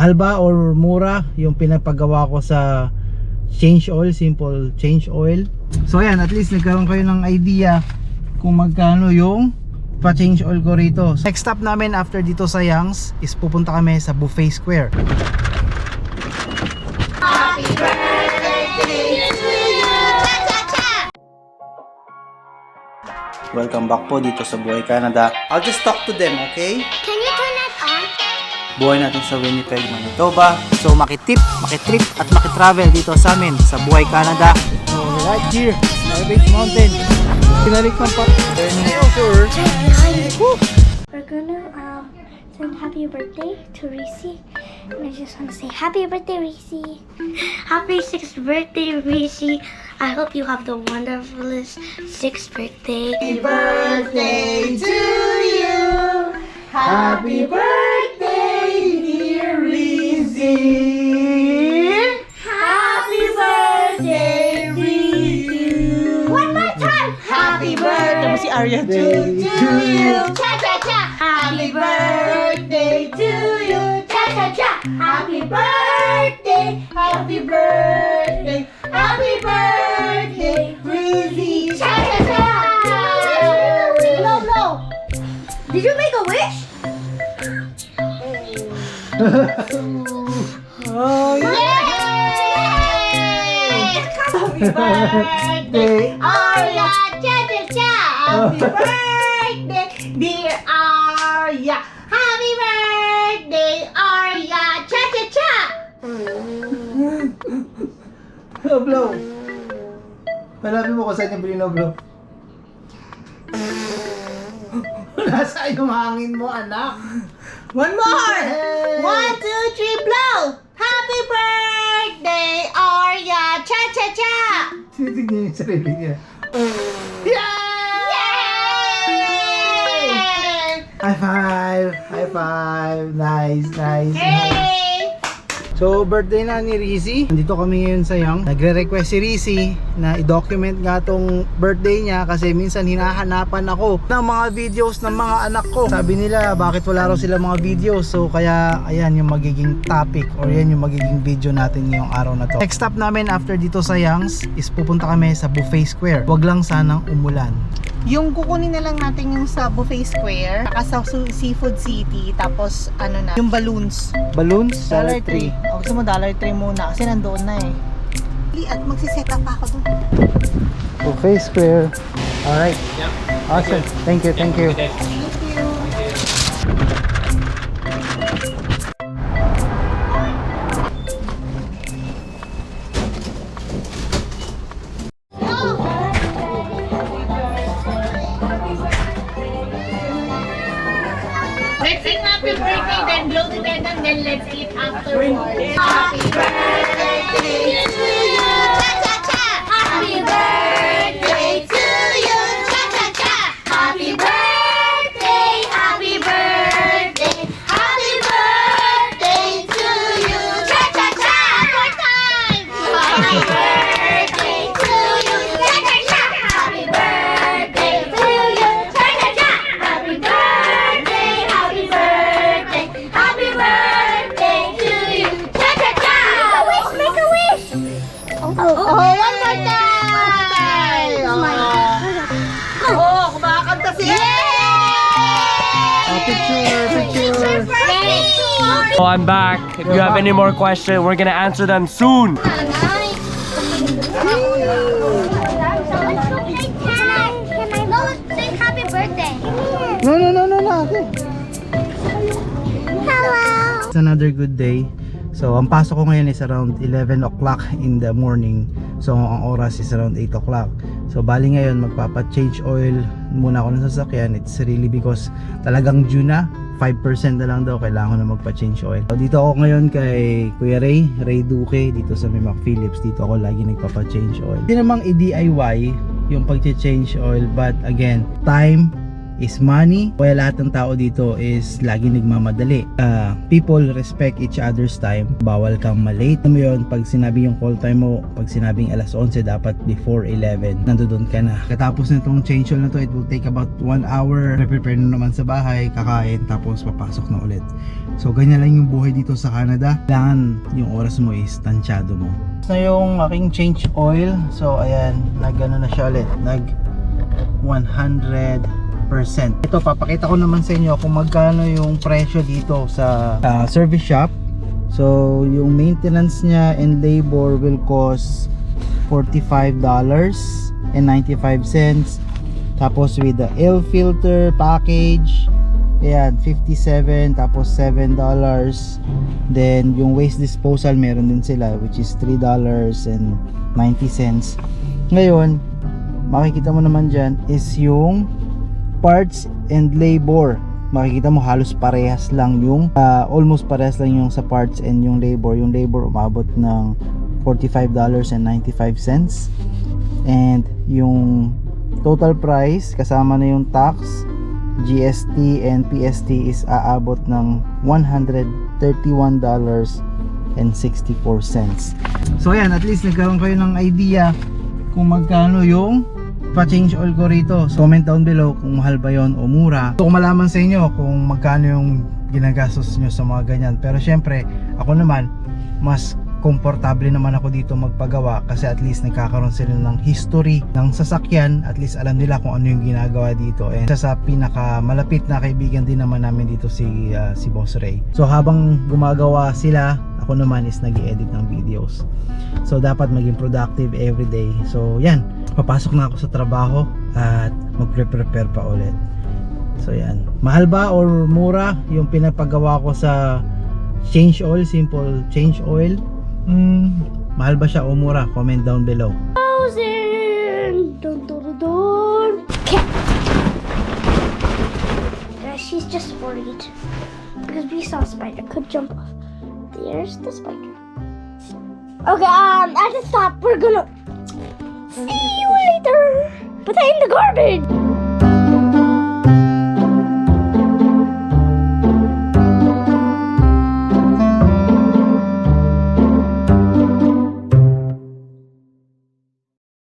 mahal ba or mura yung pinapagawa ko sa change oil, simple change oil. So ayan, at least nagkaroon kayo ng idea kung magkano yung pa-change oil ko rito. Next stop namin after dito sa Yangs is pupunta kami sa Buffet Square. Happy birthday to you! Welcome back po dito sa Buhay Canada. I'll just talk to them, okay? Can you turn that on? Buhay natin sa Winnipeg, Manitoba. So makitrip at makitravel dito sa amin sa Buhay Canada. So right here, Garbage Mountain. Pinalik man pa. Turning over. We're gonna sing happy birthday to Reese. And I just want to say happy birthday, Reese. Happy 6th birthday, Reese. I hope you have the wonderfulest 6th birthday. Happy birthday to you. Happy birthday, dear Rizzy. Happy birthday, Reese. One more time. Happy birthday Si Arya to you. Cha cha cha. Happy birthday to you. Cha cha cha. Happy birthday. Happy birthday. Happy birthday, Breezy. Cha cha cha. No, no. Did you make a wish? Oh, Yay! Happy birthday, Arya. Cha cha cha. Happy birthday, dear Arya. Happy birthday, Arya. Cha cha cha. blow. Malapit mo kung saan yung blow. Nasa yung hangin mo, anak. One more! Hey! 1, 2, 3, blow! Happy birthday, Arya! Cha cha cha! Tinitignan yung sarili niya. Yay! High five! High five! Nice, nice. Hey! So, birthday na ni Rizzy. Nandito kami ngayon sa Yang. Nagre-request si Rizzy na i-document nga tong birthday niya kasi minsan hinahanapan ako ng mga videos ng mga anak ko. Sabi nila, bakit wala raw sila mga videos? So, kaya ayan yung magiging topic or yan yung magiging video natin ngayong araw na to. Next stop namin after dito sa Yangs is pupunta kami sa Buffet Square. Wag lang sanang umulan. Yung kukunin na lang natin yung sa Buffet Square, saka sa Seafood City, tapos ano na, yung balloons. Balloons? $3. O gusto mo $3 muna kasi nandoon na eh. At magsiset up pa ako dun. Buffet Square. Alright. Awesome. Thank you, thank you. Thank you. Let's sing happy birthday, then blow the candle, then let's eat afterwards. Happy birthday to you! Cha cha cha! Happy birthday to you! Cha cha cha! Happy birthday! Happy birthday! Happy birthday to you! Cha cha cha! More time! Happy birthday to you! Cha cha cha! Happy birthday to you! Cha cha cha! Happy birthday! Happy birthday! Happy birthday to you! Cha cha cha! Make a wish! Oh, one more time! Oh, kumakanta si Picture. Oh, I'm back. If you have any more questions, we're gonna answer them soon. Sing happy birthday. No. Hello. It's another good day. So, ang pasok ko ngayon is around 11 o'clock in the morning. So, ang oras is around 8 o'clock. So, bali ngayon, magpapa-change oil muna ako ng sasakyan. It's really because talagang due na. 5% na lang daw, kailangan ko na magpa-change oil. So, dito ako ngayon kay Kuya Ray Duque, dito sa Mac Phillips. Dito ako lagi nagpapa-change oil. Hindi namang i-DIY yung pag-change oil, but again, time is money. Kaya lahat ng tao dito is lagi nagmamadali. People respect each other's time. Bawal kang malate. Alam mo yun, pag sinabi yung call time mo, pag sinabing alas 11, dapat before 11, nandoon ka na. Katapos nitong change oil na to, it will take about 1 hour. Prepare na naman sa bahay, kakain, tapos papasok na ulit. So ganyan lang yung buhay dito sa Canada. Kailangan yung oras mo is tansyado mo. Na yung aking change oil. So ayan, nag-ano na siya ulit. Nag 100%. Ito, papakita ko naman sa inyo kung magkano yung presyo dito sa service shop. So yung maintenance niya and labor will cost $45.95. Tapos with the air filter package, ayan, 57, tapos $7. Then yung waste disposal meron din sila, which is $3.90. Ngayon, makikita mo naman dyan is yung parts and labor. Makikita mo halos parehas lang yung almost parehas lang yung sa parts and yung labor. Yung labor umabot ng $45.95. And yung total price kasama na yung tax, GST and PST is aabot ng $131.64. So ayan, at least nagkaroon kayo ng idea kung magkano yung pa-change oil ko rito. So comment down below kung mahal ba yon o mura. So kung malaman sa inyo kung magkano yung ginagastos nyo sa mga ganyan. Pero syempre, ako naman mas komportable naman ako dito magpagawa kasi at least nagkakaroon sila ng history ng sasakyan. At least alam nila kung ano yung ginagawa dito. And isa sa pinaka malapit na kaibigan din naman namin dito si Boss Ray. So habang gumagawa sila, ako naman is nag-i-edit ng videos. So dapat maging productive everyday. So yan, papasok na ako sa trabaho at magpre-prepare pa ulit. So yan, mahal ba or mura yung pinapagawa ko sa change oil, simple change oil? Mahal ba siya o mura? Comment down below. Frozen. Dun, dun, dun, dun. Cat. She's just worried because we saw a spider could jump off. There's the spider. Okay, I have to stop. We're gonna see you later. Put that in the garbage.